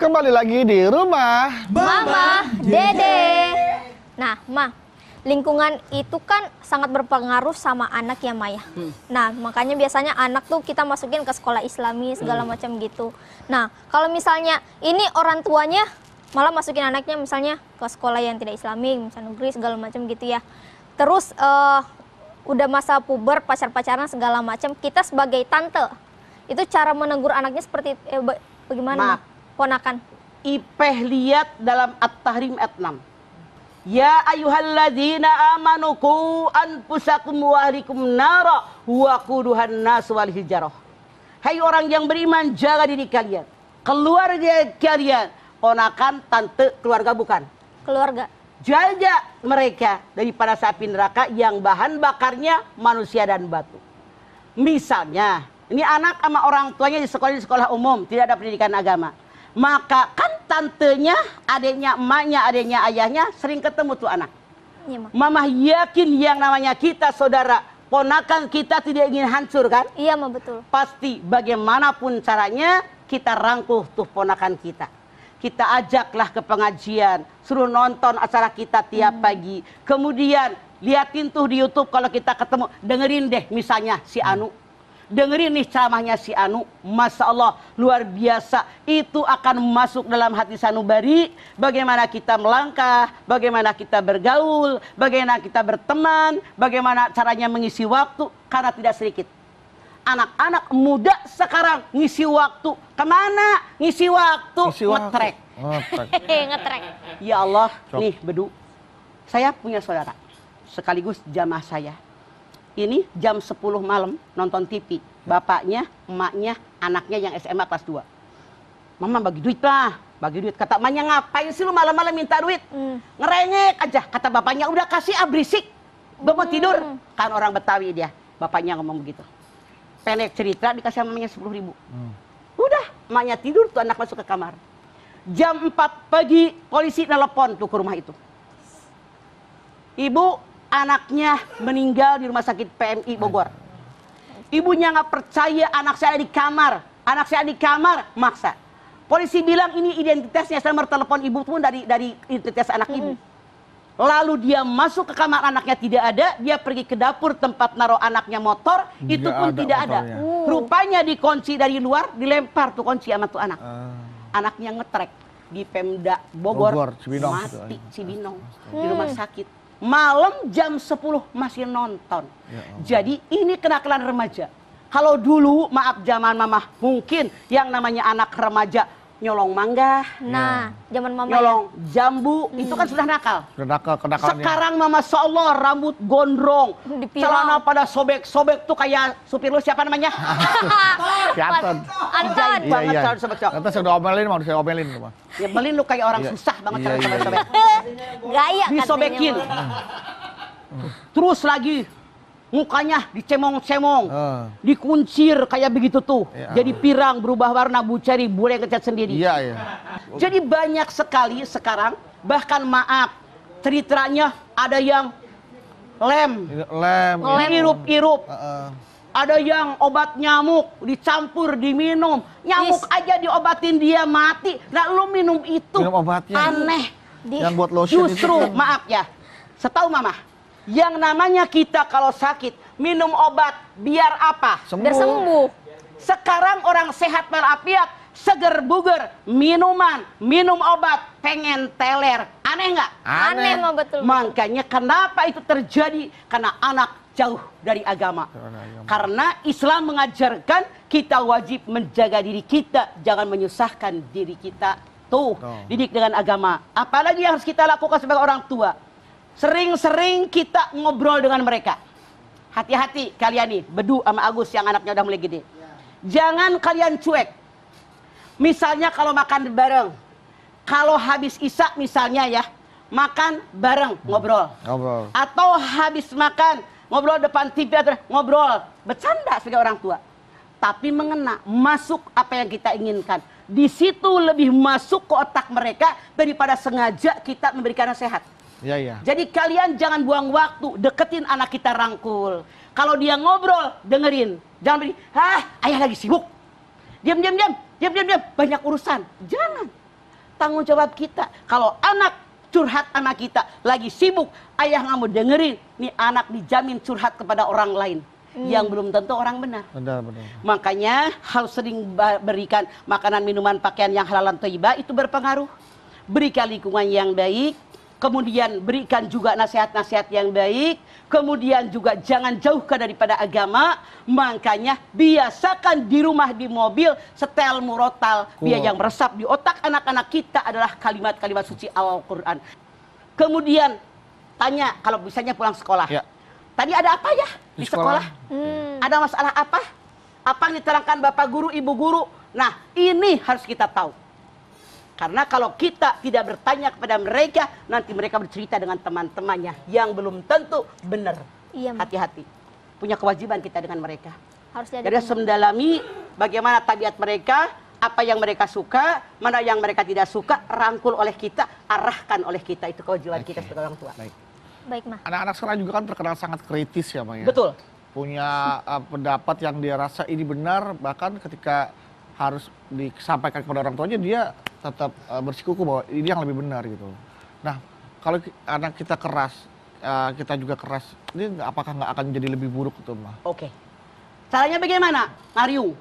Kembali lagi di rumah Mama Dede. Nah, Ma, lingkungan itu kan sangat berpengaruh sama anak ya, Ma ya. Nah, makanya biasanya anak tuh kita masukin ke sekolah Islami segala macam gitu. Nah, kalau misalnya ini orang tuanya malah masukin anaknya misalnya ke sekolah yang tidak Islami, misalnya negeri segala macam gitu ya. Terus udah masa puber, pacar-pacaran segala macam, kita sebagai tante itu cara menegur anaknya seperti bagaimana? Maaf. Ponakan. Ipeh lihat dalam At-Tahrim ayat 6. Ya ayyuhalladzina amanu qu anfusakum wa ahlikum nara wa quduhan nas wal hijarah. Hai orang yang beriman, jaga diri kalian, keluarga kalian, ponakan, tante, keluarga bukan. Keluarga. Jaga mereka daripada api neraka yang bahan bakarnya manusia dan batu. Misalnya, ini anak sama orang tuanya di sekolah umum, tidak ada pendidikan agama. Maka kan tantenya, adiknya, emaknya, adiknya, ayahnya sering ketemu tuh anak. Iya, Ma. Mama yakin yang namanya kita saudara, ponakan kita tidak ingin hancur kan? Iya, Ma, betul. Pasti bagaimanapun caranya kita rangkuh tuh ponakan kita. Kita ajaklah ke pengajian, suruh nonton acara kita tiap pagi. Kemudian liatin tuh di YouTube kalau kita ketemu, dengerin deh misalnya si Anu. Dengerin nih ceramahnya si Anu, Masya Allah luar biasa. Itu akan masuk dalam hati sanubari. Bagaimana kita melangkah, bagaimana kita bergaul, bagaimana kita berteman, bagaimana caranya mengisi waktu. Karena tidak sedikit anak-anak muda sekarang ngisi waktu kemana? Ngisi waktu ngetrek. Ngetrek. Ya Allah, nih Bedu, saya punya saudara sekaligus jamaah saya. Ini jam 10 malam nonton TV. Bapaknya, emaknya, anaknya yang SMA kelas 2. Mama bagi duit lah, bagi duit. Kata emaknya, ngapain sih lu malam-malam minta duit? Ngerengek aja. Kata bapaknya, udah kasih berisik. Gue mau tidur. Kan orang Betawi dia. Bapaknya ngomong begitu. Pendek cerita dikasih mamanya 10.000. Udah, emaknya tidur tuh anak masuk ke kamar. Jam 4 pagi polisi nelpon tuh ke rumah itu. Ibu, anaknya meninggal di rumah sakit PMI Bogor. Ibunya nggak percaya anak saya di kamar. Anak saya di kamar, maksa. Polisi bilang ini identitasnya, saya telepon ibu pun dari identitas anak ibu. Lalu dia masuk ke kamar, anaknya tidak ada. Dia pergi ke dapur tempat naruh anaknya motor, itu pun tidak ada. Rupanya dikunci dari luar, dilempar tuh kunci sama tuh anak. Anaknya ngetrek di Pemda Bogor, mati Cibinong di rumah sakit. Malam jam 10 masih nonton. Jadi ini kenakalan remaja. Kalau dulu, maaf zaman mama, mungkin yang namanya anak remaja nyolong mangga. Nah, zaman mama nyolong jambu, itu kan sudah nakal. Sudah nakal, kenakalannya. Sekarang mama Allah rambut gondrong, celana pada sobek-sobek tuh kayak supir lu siapa namanya? Anton. Anton banget celana sobek-sobek. Nanti saya udah omelin, mau saya omelin. Ya belin lu kayak orang susah banget celana sobek-sobek. Gaya disobekin. Terus lagi mukanya dicemong-cemong, dikuncir kayak begitu tuh. Jadi pirang, berubah warna, bucari, boleh ngecat sendiri. Iya, iya. Jadi banyak sekali sekarang, bahkan maaf, ceritanya ada yang lem, dihirup-hirup. Ada yang obat nyamuk dicampur, diminum. Nyamuk aja diobatin dia mati. Nah lu minum itu, minum obatnya. Aneh. Yang buat lotion justru itu kan. Maaf ya, setahu mama, yang namanya kita kalau sakit minum obat biar apa? Biar sembuh. Sekarang orang sehat walafiat, seger buger, minum obat, pengen teler. Aneh nggak? Aneh mah betul. Makanya kenapa itu terjadi? Karena anak jauh dari agama. Karena Islam mengajarkan kita wajib menjaga diri kita, jangan menyusahkan diri kita. Tuh, didik dengan agama. Apalagi yang harus kita lakukan sebagai orang tua? Sering-sering kita ngobrol dengan mereka. Hati-hati kalian nih, Bedu sama Agus yang anaknya udah mulai gede. Jangan kalian cuek. Misalnya kalau makan bareng, kalau habis isya misalnya ya, makan bareng, ngobrol. Atau habis makan, ngobrol depan TV, ngobrol, bercanda sebagai orang tua. Tapi mengena, masuk apa yang kita inginkan. Di situ lebih masuk ke otak mereka daripada sengaja kita memberikan nasihat. Iya, iya. Jadi kalian jangan buang waktu, deketin anak kita, rangkul. Kalau dia ngobrol, dengerin. Jangan beri, ayah lagi sibuk. Diam, banyak urusan. Jangan. tanggung jawab kita. Kalau anak curhat anak kita lagi sibuk, ayah nggak mau dengerin, nih anak dijamin curhat kepada orang lain yang belum tentu orang benar. Benar. Makanya harus sering berikan makanan, minuman, pakaian yang halal dan thayyibah, itu berpengaruh. Berikan lingkungan yang baik, kemudian berikan juga nasihat-nasihat yang baik, kemudian juga jangan jauhkan daripada agama. Makanya biasakan di rumah, di mobil, setel murotal, biar yang meresap di otak anak-anak kita adalah kalimat-kalimat suci Al-Quran. Kemudian tanya kalau misalnya pulang sekolah, Ya. tadi ada apa ya di sekolah? Ada masalah apa? Apa yang diterangkan bapak guru, ibu guru? Nah, ini harus kita tahu. Karena kalau kita tidak bertanya kepada mereka, nanti mereka bercerita dengan teman-temannya yang belum tentu benar. Iya, Ma. Hati-hati. Punya kewajiban kita dengan mereka. Harus diajak Jadi harus mendalami bagaimana tabiat mereka, apa yang mereka suka, mana yang mereka tidak suka, rangkul oleh kita, arahkan oleh kita. Itu kewajiban kita sebagai orang tua. Baik. Baik, Ma. Anak-anak sekarang juga kan terkenal sangat kritis ya, Ma ya. Betul. Punya pendapat yang dia rasa ini benar, bahkan ketika harus disampaikan kepada orang tuanya, dia tetap bersikuku bahwa ini yang lebih benar gitu. Nah, kalau anak kita keras, kita juga keras, ini apakah nggak akan jadi lebih buruk tuh, Ma? Oke. Caranya bagaimana? Ngariung.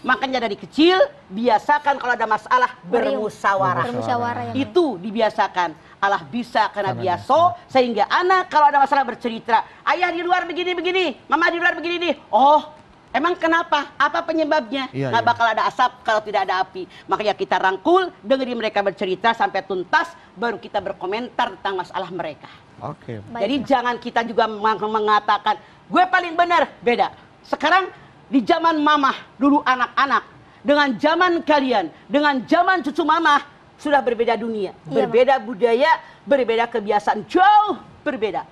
Makanya dari kecil biasakan kalau ada masalah bermusyawarah. Bermusyawarah ya, Ma. Itu dibiasakan. Allah bisa karena biasa, sehingga anak kalau ada masalah bercerita, ayah di luar begini-begini, mama di luar begini nih. Oh, emang kenapa? Apa penyebabnya? Iya, Nggak iya. bakal ada asap kalau tidak ada api. Makanya kita rangkul, dengerin mereka bercerita sampai tuntas, baru kita berkomentar tentang masalah mereka. Oke. Baik, Jadi Ma. jangan kita juga mengatakan, gue paling benar. Beda. Sekarang di zaman mamah, dulu anak-anak, dengan zaman kalian, dengan zaman cucu mamah, sudah berbeda dunia. Iya, Berbeda budaya, berbeda kebiasaan. Jauh berbeda.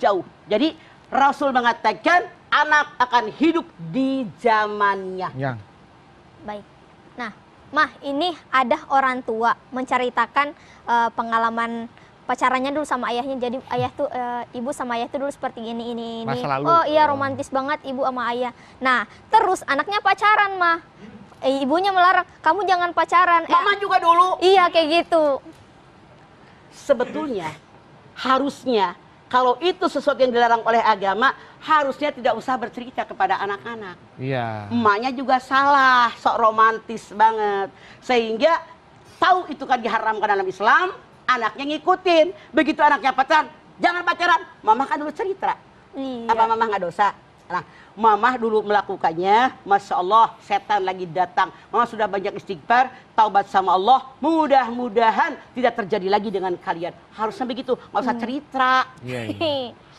Jauh. Jadi Rasul mengatakan, anak akan hidup di zamannya. Yang. Baik. Nah, Mah, ini ada orang tua menceritakan pengalaman pacarannya dulu sama ayahnya. Jadi ayah tuh ibu sama ayah tuh dulu seperti ini. Masa lalu. Oh iya, romantis banget ibu sama ayah. Nah, terus anaknya pacaran, Mah. Ibunya melarang, kamu jangan pacaran. Mama juga dulu. Iya, kayak gitu. Sebetulnya harusnya kalau itu sesuatu yang dilarang oleh agama, harusnya tidak usah bercerita kepada anak-anak. Iya. Emaknya juga salah, sok romantis banget. Sehingga tahu itu kan diharamkan dalam Islam, anaknya ngikutin. Begitu anaknya pacaran, jangan pacaran. Mama kan dulu cerita. Iya. Apa mama nggak dosa? Nah, mama dulu melakukannya, Masya Allah, setan lagi datang. Mama sudah banyak istighfar, taubat sama Allah. Mudah-mudahan tidak terjadi lagi dengan kalian. Harusnya begitu, nggak usah cerita. Iya.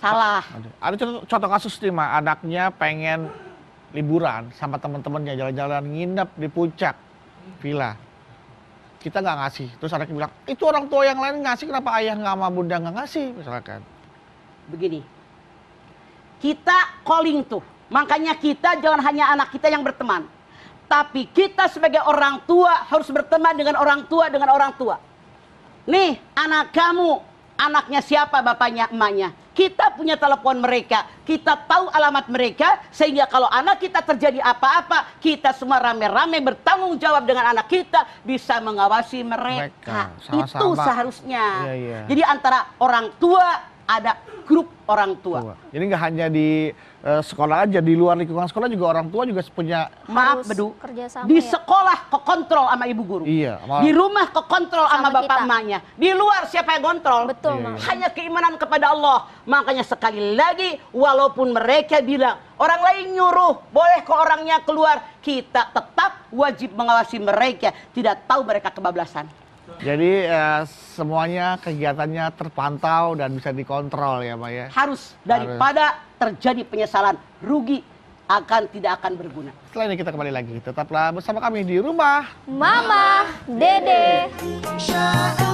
Salah. Ada contoh kasus nih, Ma, anaknya pengen liburan sama teman-temannya, jalan-jalan nginep di puncak villa. Kita nggak ngasih, terus anaknya bilang, itu orang tua yang lain ngasih, kenapa ayah nggak sama bunda nggak ngasih, misalkan. Begini, kita calling tuh. Makanya kita jangan hanya anak kita yang berteman. Tapi kita sebagai orang tua harus berteman dengan orang tua. Nih, anak kamu, anaknya siapa, bapaknya, emaknya. Kita punya telepon mereka, kita tahu alamat mereka, sehingga kalau anak kita terjadi apa-apa, kita semua rame-rame bertanggung jawab dengan anak kita, bisa mengawasi mereka. Sama-sama. Itu seharusnya. Iya, iya. Jadi antara orang tua, ada grup orang tua. Jadi nggak hanya di sekolah aja, di luar lingkungan sekolah juga orang tua juga punya. Maaf, Harus Bedu. kerjasama Di ya. sekolah kekontrol sama ibu guru. Iya. Di rumah kekontrol sama Sama bapak kita. emaknya. Di luar siapa yang kontrol? Betul, Iya, Ma. iya. Hanya keimanan kepada Allah. Makanya sekali lagi, walaupun mereka bilang orang lain nyuruh, boleh kok orangnya keluar, kita tetap wajib mengawasi mereka. Tidak tahu mereka kebablasan. Jadi semuanya kegiatannya terpantau dan bisa dikontrol ya, Ma ya. Harus, daripada terjadi penyesalan, rugi tidak akan berguna. Setelah ini kita kembali lagi. Tetaplah bersama kami di rumah. Mama, Dede. Insya Allah.